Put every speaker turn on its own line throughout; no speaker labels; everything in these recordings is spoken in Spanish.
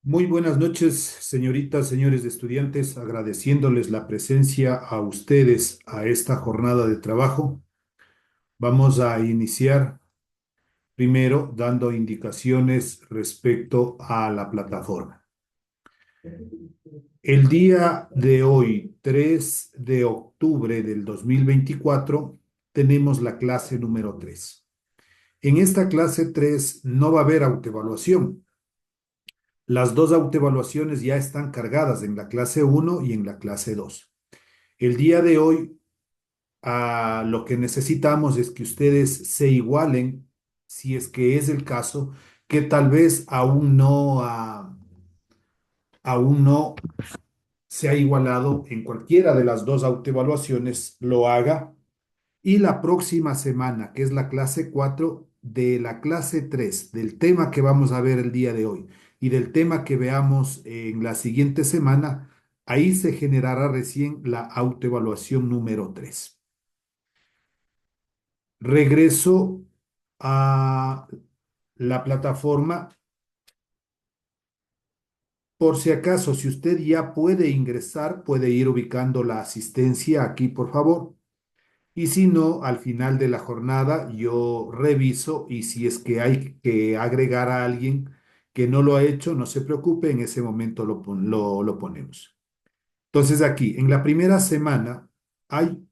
Muy buenas noches, señoritas, señores estudiantes, agradeciéndoles la presencia a ustedes a esta jornada de trabajo. Vamos a iniciar primero dando indicaciones respecto a la plataforma. El día de hoy, 3 de octubre del 2024, tenemos la clase número 3. En esta clase 3 no va a haber autoevaluación. Las dos autoevaluaciones ya están cargadas en la clase uno y en la clase 2. El día de hoy, lo que necesitamos es que ustedes se igualen, si es que es el caso, que tal vez aún no se ha igualado en cualquiera de las dos autoevaluaciones, lo haga. Y la próxima semana, que es la clase 4 de la clase 3 del tema que vamos a ver el día de hoy y del tema que veamos en la siguiente semana, ahí se generará recién la autoevaluación número 3. Regreso a la plataforma. Por si acaso, si usted ya puede ingresar, puede ir ubicando la asistencia aquí, por favor. Y si no, al final de la jornada yo reviso y si es que hay que agregar a alguien que no lo ha hecho, no se preocupe, en ese momento lo ponemos. Entonces aquí, en la primera semana hay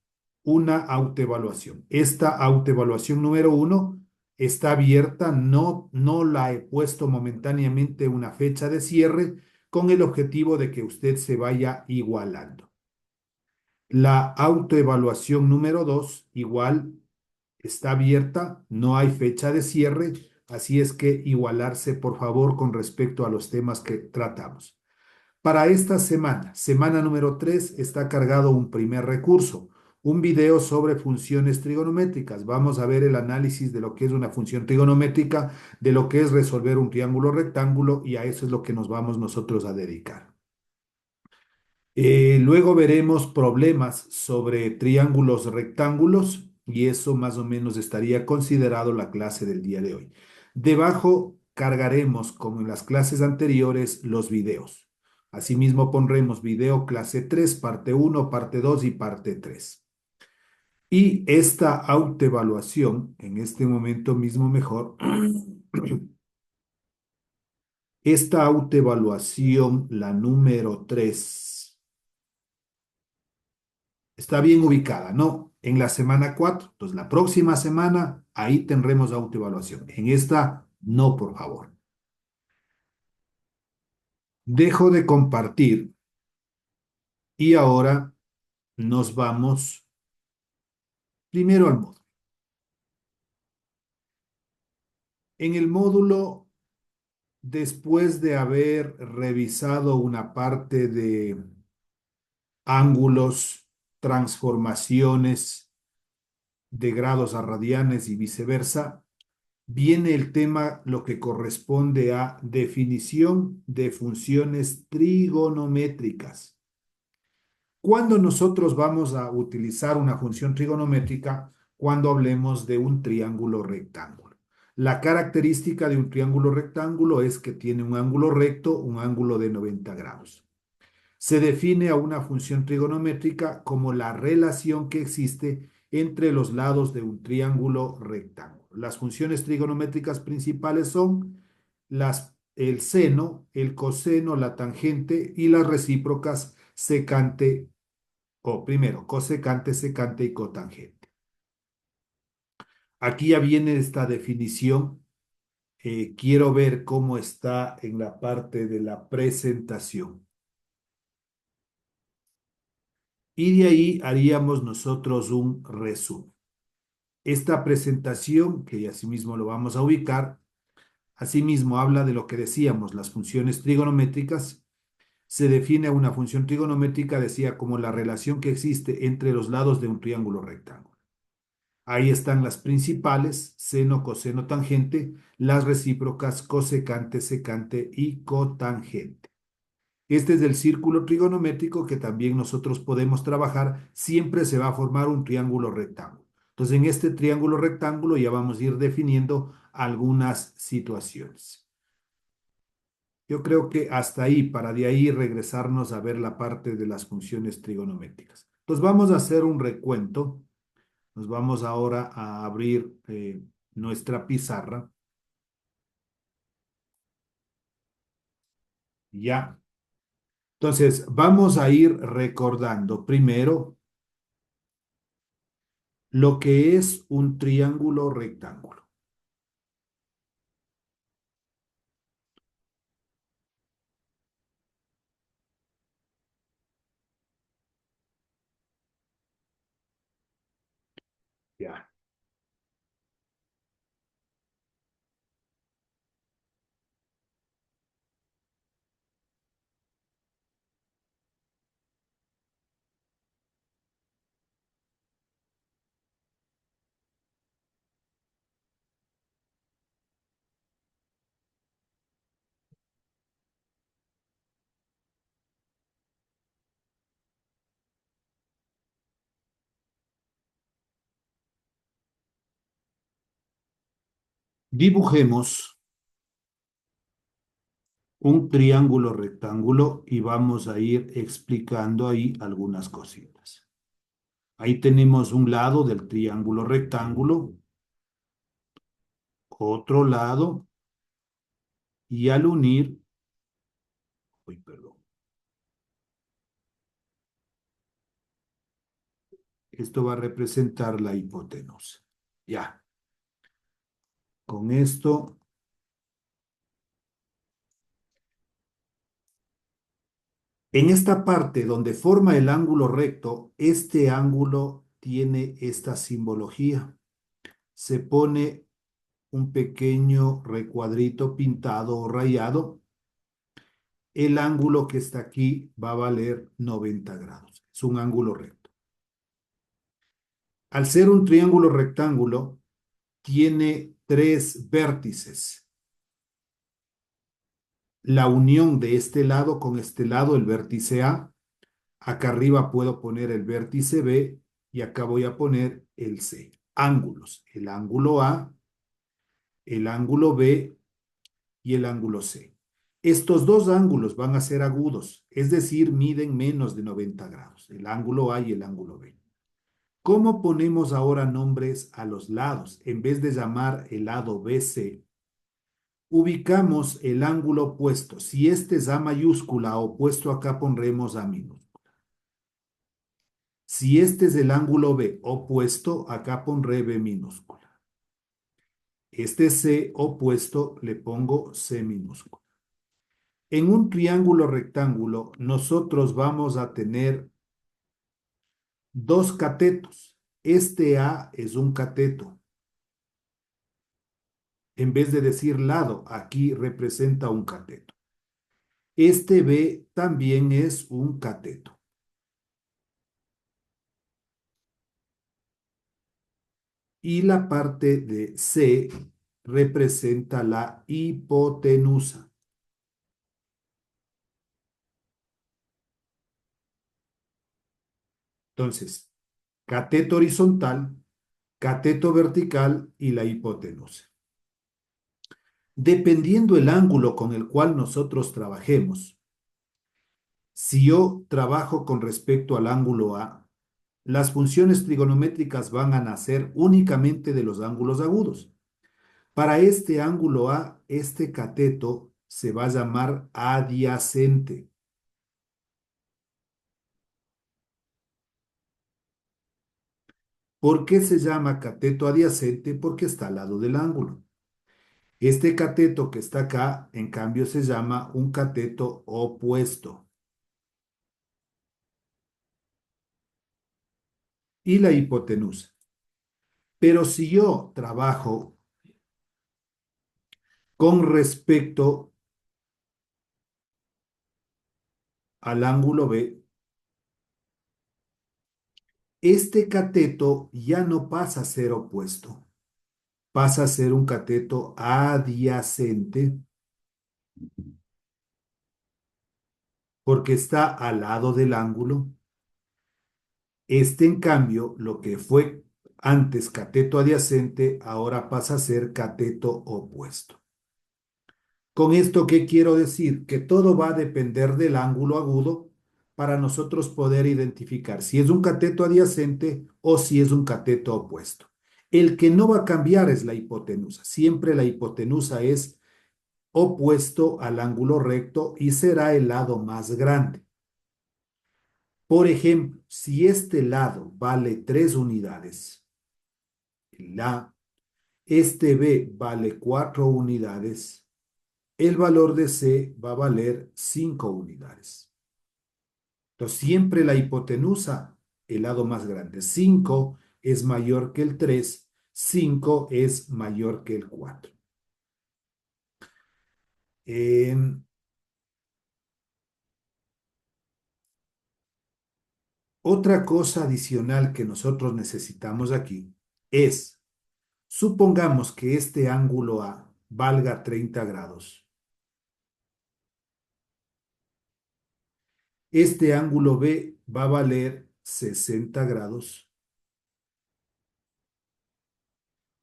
una autoevaluación. Esta autoevaluación número uno está abierta, no la he puesto momentáneamente una fecha de cierre con el objetivo de que usted se vaya igualando. La autoevaluación número 2 igual está abierta, no hay fecha de cierre, así es que igualarse por favor con respecto a los temas que tratamos. Para esta semana, semana número 3, está cargado un primer recurso, un video sobre funciones trigonométricas. Vamos a ver el análisis de lo que es una función trigonométrica, de lo que es resolver un triángulo rectángulo y a eso es lo que nos vamos nosotros a dedicar. Luego veremos problemas sobre triángulos rectángulos y eso más o menos estaría considerado la clase del día de hoy. Debajo cargaremos, como en las clases anteriores, los videos. Asimismo pondremos video clase 3, parte uno, parte 2 y parte 3. Y esta autoevaluación, en este momento mismo mejor, esta autoevaluación, la número 3. Está bien ubicada, ¿no? En la semana 4. Entonces, la próxima semana, ahí tendremos autoevaluación. En esta, no, por favor. Dejo de compartir y ahora nos vamos primero al módulo. En el módulo, después de haber revisado una parte de ángulos, transformaciones de grados a radianes y viceversa, viene el tema, lo que corresponde a definición de funciones trigonométricas. ¿Cuándo nosotros vamos a utilizar una función trigonométrica? Cuando hablemos de un triángulo rectángulo. La característica de un triángulo rectángulo es que tiene un ángulo recto, un ángulo de 90 grados. Se define a una función trigonométrica como la relación que existe entre los lados de un triángulo rectángulo. Las funciones trigonométricas principales son el seno, el coseno, la tangente y las recíprocas secante, o primero, cosecante, secante y cotangente. Aquí ya viene esta definición. Quiero ver cómo está en la parte de la presentación. Y de ahí haríamos nosotros un resumen. Esta presentación, que asimismo lo vamos a ubicar, asimismo habla de lo que decíamos, las funciones trigonométricas. Se define a una función trigonométrica, decía, como la relación que existe entre los lados de un triángulo rectángulo. Ahí están las principales, seno, coseno, tangente, las recíprocas, cosecante, secante y cotangente. Este es el círculo trigonométrico que también nosotros podemos trabajar. Siempre se va a formar un triángulo rectángulo. Entonces, en este triángulo rectángulo ya vamos a ir definiendo algunas situaciones. Yo creo que hasta ahí, para de ahí regresarnos a ver la parte de las funciones trigonométricas. Entonces vamos a hacer un recuento. Nos vamos ahora a abrir nuestra pizarra. Ya. Entonces vamos a ir recordando primero lo que es un triángulo rectángulo. Ya. Dibujemos un triángulo rectángulo y vamos a ir explicando ahí algunas cositas. Ahí tenemos un lado del triángulo rectángulo, otro lado, y al unir, uy, perdón, esto va a representar la hipotenusa. Ya, con esto, en esta parte donde forma el ángulo recto, este ángulo tiene esta simbología. Se pone un pequeño recuadrito pintado o rayado. El ángulo que está aquí va a valer 90 grados. Es un ángulo recto. Al ser un triángulo rectángulo, tiene tres vértices. La unión de este lado con este lado, el vértice A. Acá arriba puedo poner el vértice B y acá voy a poner el C. Ángulos. El ángulo A, el ángulo B y el ángulo C. Estos dos ángulos van a ser agudos, es decir, miden menos de 90 grados, el ángulo A y el ángulo B. ¿Cómo ponemos ahora nombres a los lados? En vez de llamar el lado BC, ubicamos el ángulo opuesto. Si este es A mayúscula opuesto acá pondremos A minúscula. Si este es el ángulo B opuesto, acá pondré B minúscula. Este C opuesto le pongo C minúscula. En un triángulo rectángulo, nosotros vamos a tener dos catetos. Este A es un cateto. En vez de decir lado, aquí representa un cateto. Este B también es un cateto. Y la parte de C representa la hipotenusa. Entonces, cateto horizontal, cateto vertical y la hipotenusa. Dependiendo el ángulo con el cual nosotros trabajemos, si yo trabajo con respecto al ángulo A, las funciones trigonométricas van a nacer únicamente de los ángulos agudos. Para este ángulo A, este cateto se va a llamar adyacente. ¿Por qué se llama cateto adyacente? Porque está al lado del ángulo. Este cateto que está acá, en cambio, se llama un cateto opuesto. Y la hipotenusa. Pero si yo trabajo con respecto al ángulo B, este cateto ya no pasa a ser opuesto, pasa a ser un cateto adyacente porque está al lado del ángulo. Este, en cambio, lo que fue antes cateto adyacente, ahora pasa a ser cateto opuesto. Con esto, ¿qué quiero decir? Que todo va a depender del ángulo agudo para nosotros poder identificar si es un cateto adyacente o si es un cateto opuesto. El que no va a cambiar es la hipotenusa. Siempre la hipotenusa es opuesto al ángulo recto y será el lado más grande. Por ejemplo, si este lado vale 3 unidades, la, este B vale 4 unidades, el valor de C va a valer 5 unidades. Entonces, siempre la hipotenusa, el lado más grande. 5 es mayor que el 3, 5 es mayor que el 4. Eh, Otra cosa adicional que nosotros necesitamos aquí es, supongamos que este ángulo A valga 30 grados. Este ángulo B va a valer 60 grados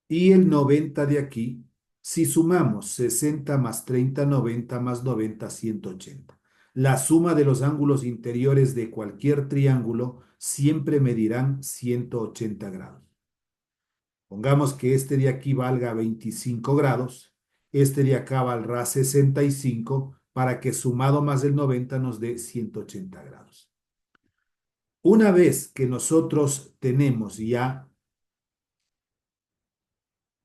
y el 90 de aquí, si sumamos 60 más 30, 90 más 90, 180. La suma de los ángulos interiores de cualquier triángulo siempre medirán 180 grados. Pongamos que este de aquí valga 25 grados, este de acá valdrá 65 para que sumado más el 90 nos dé 180 grados. Una vez que nosotros tenemos ya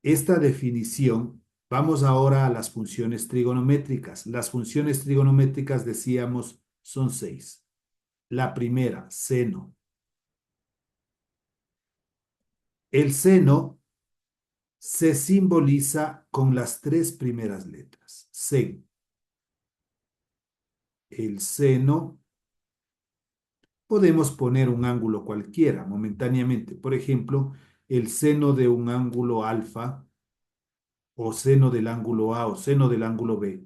esta definición, vamos ahora a las funciones trigonométricas. Las funciones trigonométricas, decíamos, son 6. La primera, seno. El seno se simboliza con las 3 primeras letras. Sen. El seno, podemos poner un ángulo cualquiera momentáneamente. Por ejemplo, el seno de un ángulo alfa o seno del ángulo A o seno del ángulo B.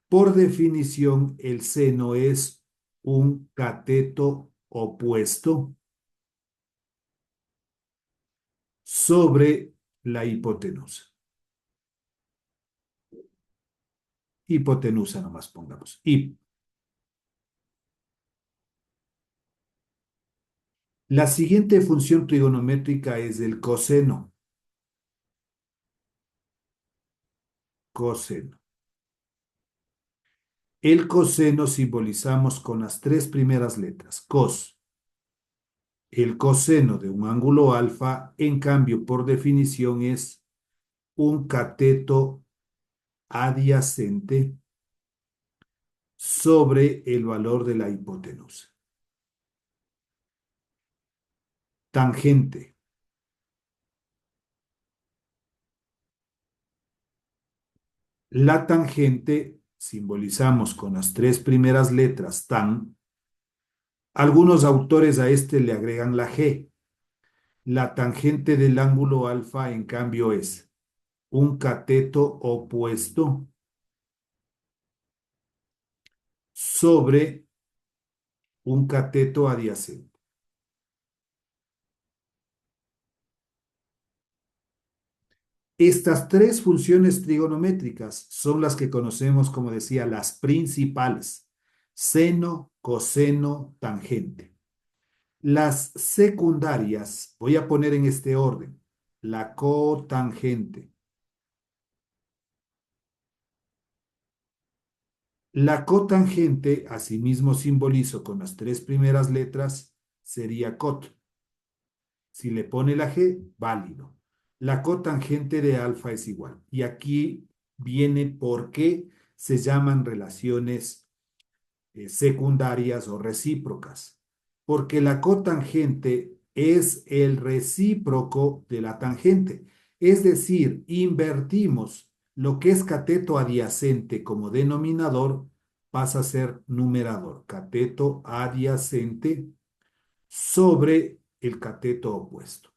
Por definición, el seno es un cateto opuesto sobre la hipotenusa. Hipotenusa nomás pongamos. Y la siguiente función trigonométrica es el coseno. Coseno. El coseno simbolizamos con las 3 primeras letras. Cos. El coseno de un ángulo alfa, en cambio, por definición, es un cateto adyacente sobre el valor de la hipotenusa. Tangente. La tangente simbolizamos con las 3 primeras letras tan. Algunos autores a este le agregan la G. La tangente del ángulo alfa, en cambio, es un cateto opuesto sobre un cateto adyacente. Estas 3 funciones trigonométricas son las que conocemos, como decía, las principales: seno, coseno, tangente. Las secundarias, voy a poner en este orden: la cotangente. La cotangente, asimismo simbolizo con las 3 primeras letras, sería cot. Si le pone la G, válido. La cotangente de alfa es igual. Y aquí viene por qué se llaman relaciones secundarias o recíprocas. Porque la cotangente es el recíproco de la tangente. Es decir, invertimos lo que es cateto adyacente como denominador, pasa a ser numerador. Cateto adyacente sobre el cateto opuesto.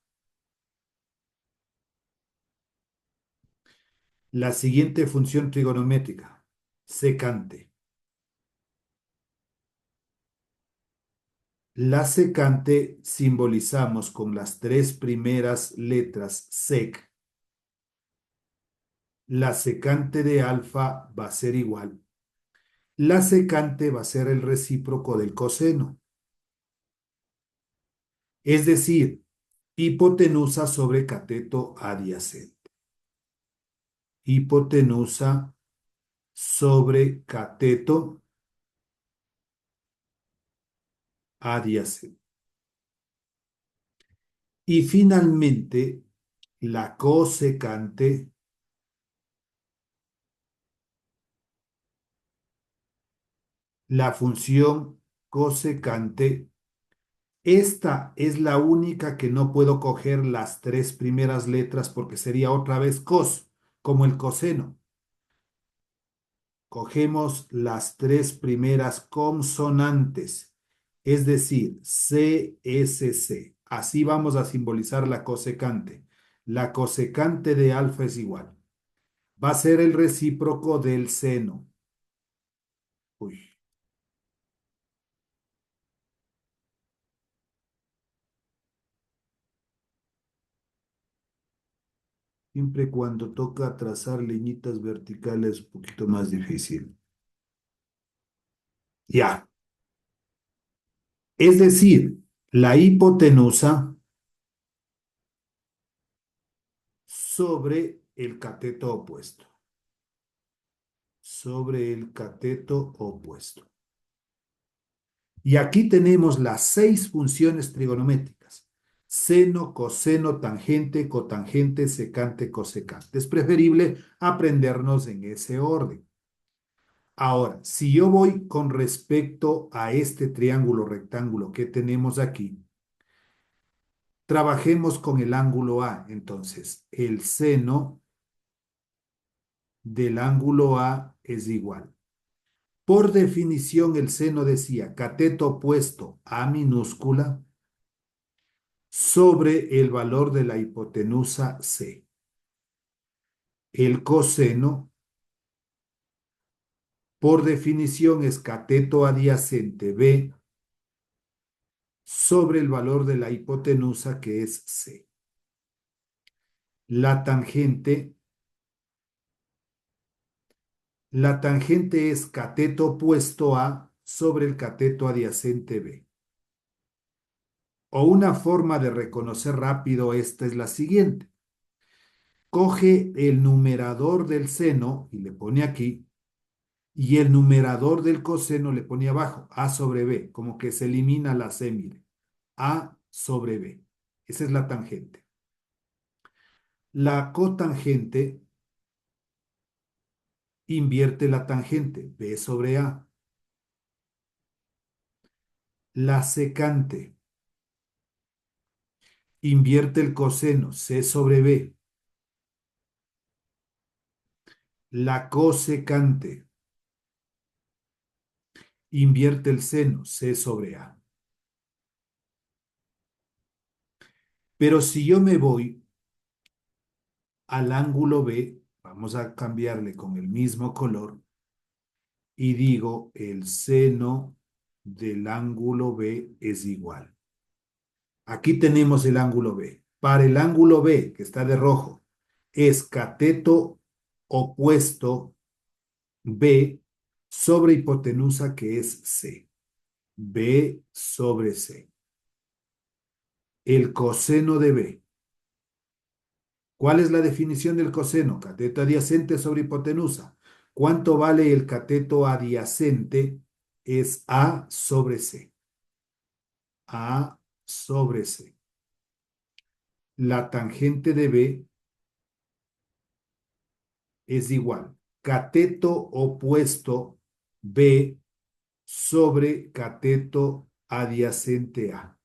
La siguiente función trigonométrica, secante. La secante simbolizamos con las 3 primeras letras sec. la secante de alfa va a ser igual. La secante va a ser el recíproco del coseno, es decir, hipotenusa sobre cateto adyacente. Hipotenusa sobre cateto adyacente. Y finalmente, la cosecante, la función cosecante. Esta es la única que no puedo coger las tres primeras letras porque sería otra vez cos, como el coseno. Cogemos las tres primeras consonantes, es decir, C, S, C. Así vamos a simbolizar la cosecante. La cosecante de alfa es igual. Va a ser el recíproco del seno. Uy, siempre cuando toca trazar liñitas verticales es un poquito más difícil. Ya. Es decir, la hipotenusa sobre el cateto opuesto. Sobre el cateto opuesto. Y aquí tenemos las seis funciones trigonométricas. Seno, coseno, tangente, cotangente, secante, cosecante. Es preferible aprendernos en ese orden. Ahora, si yo voy con respecto a este triángulo rectángulo que tenemos aquí, trabajemos con el ángulo A. Entonces, el seno del ángulo A es igual. Por definición, el seno decía cateto opuesto A minúscula sobre el valor de la hipotenusa C. El coseno, por definición, es cateto adyacente B sobre el valor de la hipotenusa que es C. La tangente es cateto opuesto A sobre el cateto adyacente B. O una forma de reconocer rápido esta es la siguiente. Coge el numerador del seno y le pone aquí, y el numerador del coseno le pone abajo, A sobre B, como que se elimina la C, mire. A sobre B. Esa es la tangente. La cotangente invierte la tangente, B sobre A. La secante invierte el coseno, C sobre B. La cosecante invierte el seno, C sobre A. Pero si yo me voy al ángulo B, vamos a cambiarle con el mismo color, y digo el seno del ángulo B es igual. Aquí tenemos el ángulo B. Para el ángulo B, que está de rojo, es cateto opuesto B sobre hipotenusa que es C. B sobre C. El coseno de B. ¿Cuál es la definición del coseno? Cateto adyacente sobre hipotenusa. ¿Cuánto vale el cateto adyacente? Es A sobre C. A sobre C. La tangente de B es igual. Cateto opuesto B sobre cateto adyacente A.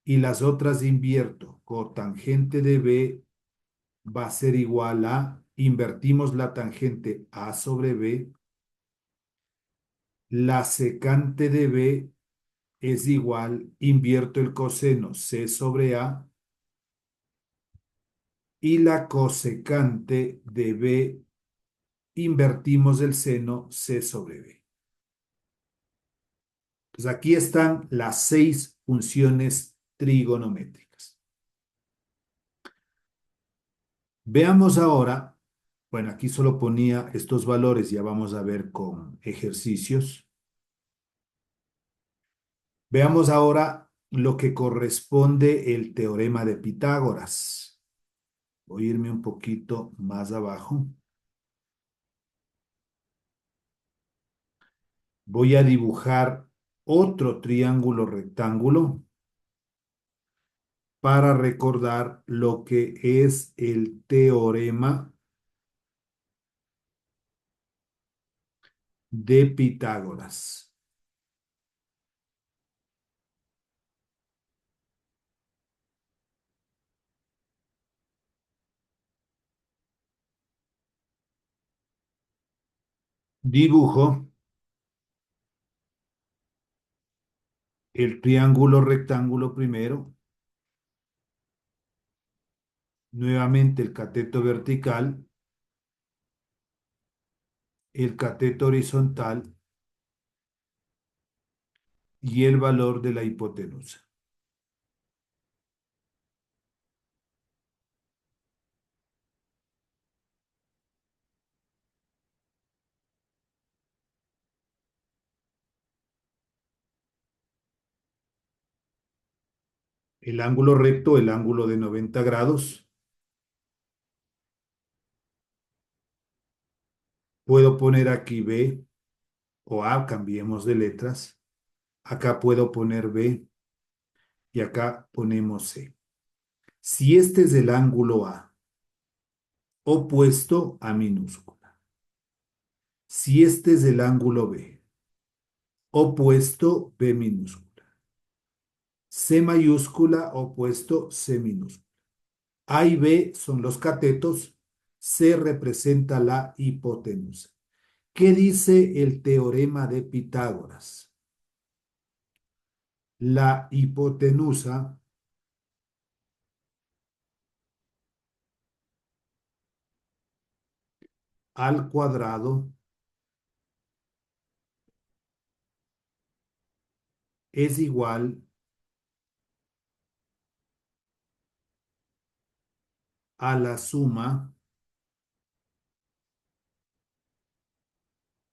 Y las otras invierto. Cotangente de B va a ser igual a, invertimos la tangente A sobre B. La secante de B es igual, invierto el coseno C sobre A y la cosecante de B, invertimos el seno C sobre B. Entonces aquí están las seis funciones trigonométricas. Veamos ahora Bueno, aquí solo ponía estos valores, ya vamos a ver con ejercicios. Veamos ahora lo que corresponde el teorema de Pitágoras. Voy a irme un poquito más abajo. Voy a dibujar otro triángulo rectángulo para recordar lo que es el teorema de Pitágoras. Dibujo el triángulo rectángulo primero, nuevamente el cateto vertical, el cateto horizontal y el valor de la hipotenusa. El ángulo recto, el ángulo de 90 grados. Puedo poner aquí B o A, cambiemos de letras. Acá puedo poner B y acá ponemos C. Si este es el ángulo A, opuesto a minúscula. Si este es el ángulo B, opuesto B minúscula. C mayúscula, opuesto C minúscula. A y B son los catetos, C representa la hipotenusa. ¿Qué dice el teorema de Pitágoras? La hipotenusa al cuadrado es igual a la suma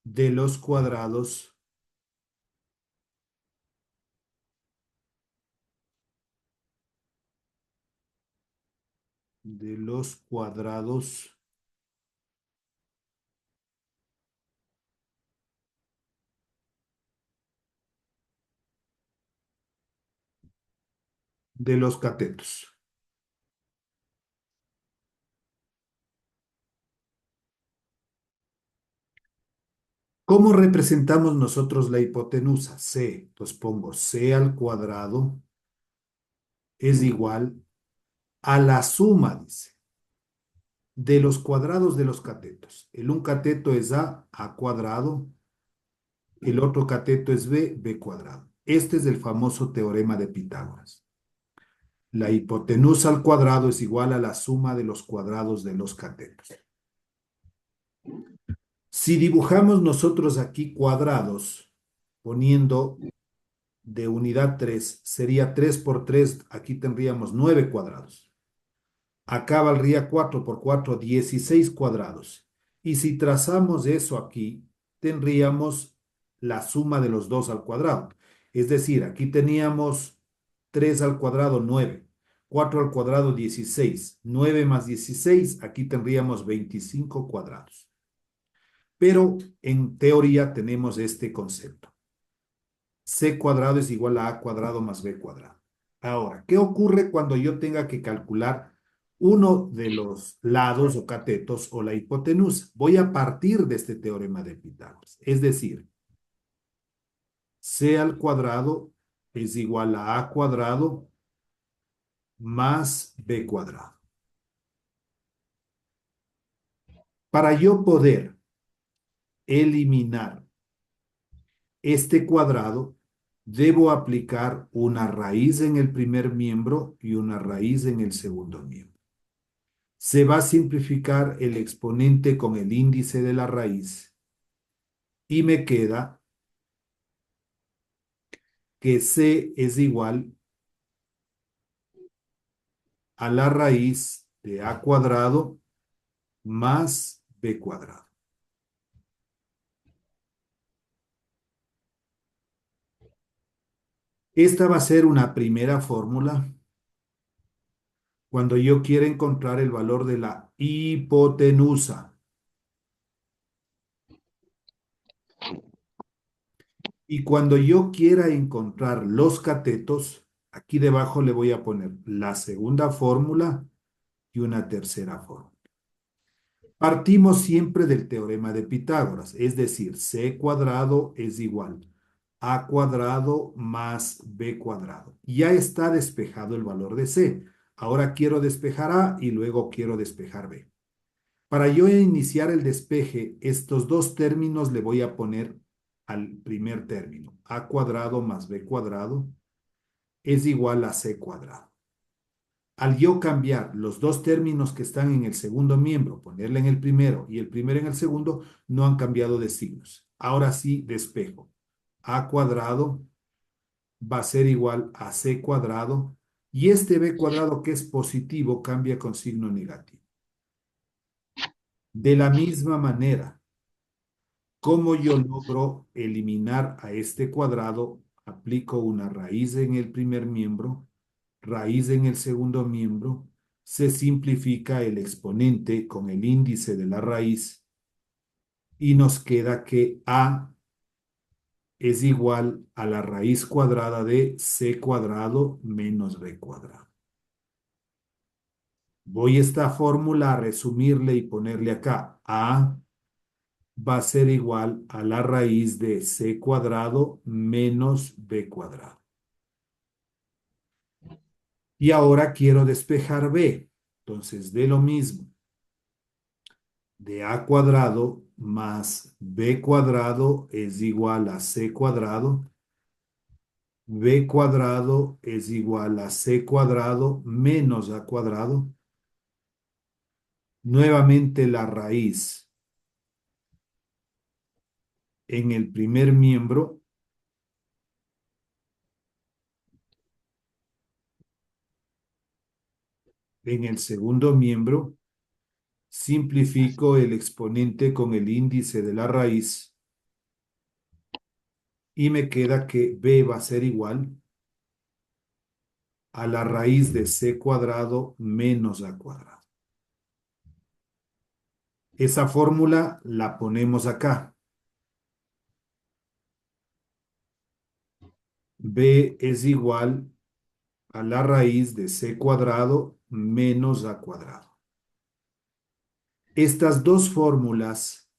de los cuadrados de los cuadrados de los catetos. ¿Cómo representamos nosotros la hipotenusa? C. Entonces pongo C al cuadrado es igual a la suma, dice, de los cuadrados de los catetos. El un cateto es A cuadrado, el otro cateto es B cuadrado. Este es el famoso teorema de Pitágoras. La hipotenusa al cuadrado es igual a la suma de los cuadrados de los catetos. Si dibujamos nosotros aquí cuadrados, poniendo de unidad 3 sería 3 por 3. Aquí tendríamos 9 cuadrados. Acá valdría 4 por 4, 16 cuadrados. Y si trazamos eso aquí, tendríamos la suma de los dos al cuadrado. Es decir, aquí teníamos 3 al cuadrado, 9. 4 al cuadrado, 16. 9 más 16, aquí tendríamos 25 cuadrados. Pero en teoría tenemos este concepto. C cuadrado es igual a A cuadrado más B cuadrado. Ahora, ¿qué ocurre cuando yo tenga que calcular uno de los lados o catetos o la hipotenusa? Voy a partir de este teorema de Pitágoras. Es decir, C al cuadrado es igual a A cuadrado más B cuadrado. Para yo poder eliminar este cuadrado, debo aplicar una raíz en el primer miembro y una raíz en el segundo miembro. Se va a simplificar el exponente con el índice de la raíz y me queda que C es igual a la raíz de A cuadrado más b cuadrado. Esta va a ser una primera fórmula cuando yo quiera encontrar el valor de la hipotenusa. Y cuando yo quiera encontrar los catetos, aquí debajo le voy a poner la segunda fórmula y una tercera fórmula. Partimos siempre del teorema de Pitágoras, es decir, c cuadrado es igual a cuadrado más b cuadrado. Ya está despejado el valor de c. Ahora quiero despejar a y luego quiero despejar b. Para yo iniciar el despeje, estos dos términos le voy a poner al primer término. A cuadrado más b cuadrado es igual a c cuadrado. Al yo cambiar los dos términos que están en el segundo miembro, ponerle en el primero y el primero en el segundo, no han cambiado de signos. Ahora sí despejo. A cuadrado va a ser igual a c cuadrado y este b cuadrado que es positivo cambia con signo negativo. De la misma manera, ¿cómo yo logro eliminar a este cuadrado? Aplico una raíz en el primer miembro, raíz en el segundo miembro, se simplifica el exponente con el índice de la raíz y nos queda que a es igual a la raíz cuadrada de c cuadrado menos b cuadrado. Voy a esta fórmula a resumirle y ponerle acá a va a ser igual a la raíz de c cuadrado menos b cuadrado. Y ahora quiero despejar b. Entonces, de lo mismo, de a cuadrado más b cuadrado es igual a c cuadrado. B cuadrado es igual a c cuadrado menos a cuadrado. Nuevamente la raíz en el primer miembro. En el segundo miembro, simplifico el exponente con el índice de la raíz y me queda que b va a ser igual a la raíz de c cuadrado menos a cuadrado. Esa fórmula la ponemos acá. B es igual a la raíz de c cuadrado menos a cuadrado. Estas dos fórmulas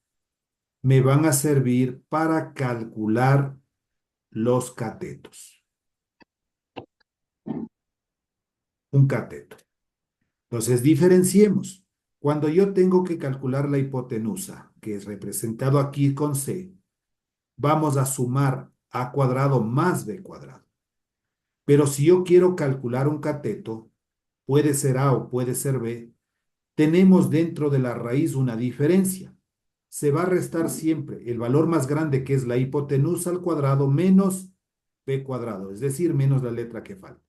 me van a servir para calcular los catetos. Un cateto. Entonces, diferenciemos. Cuando yo tengo que calcular la hipotenusa, que es representado aquí con c, vamos a sumar a cuadrado más b cuadrado. Pero si yo quiero calcular un cateto, puede ser a o puede ser b, tenemos dentro de la raíz una diferencia. Se va a restar siempre el valor más grande que es la hipotenusa al cuadrado menos b cuadrado, es decir, menos la letra que falta.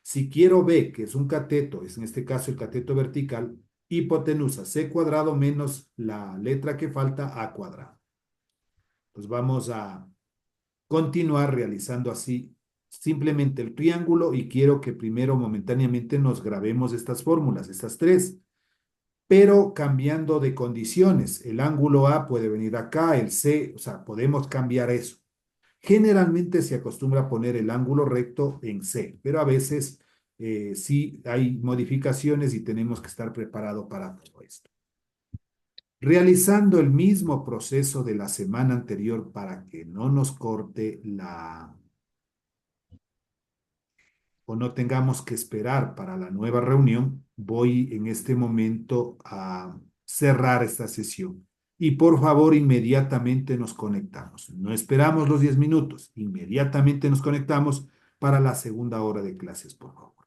Si quiero b, que es un cateto, es en este caso el cateto vertical, hipotenusa c cuadrado menos la letra que falta a cuadrado. Pues vamos a continuar realizando así simplemente el triángulo y quiero que primero momentáneamente nos grabemos estas fórmulas, estas tres, pero cambiando de condiciones. El ángulo A puede venir acá, el C, o sea, podemos cambiar eso. Generalmente se acostumbra a poner el ángulo recto en C, pero a veces sí hay modificaciones y tenemos que estar preparados para todo esto. Realizando el mismo proceso de la semana anterior para que no nos corte o no tengamos que esperar para la nueva reunión, voy en este momento a cerrar esta sesión. Y por favor, inmediatamente nos conectamos. No esperamos los 10 minutos, inmediatamente nos conectamos para la segunda hora de clases, por favor.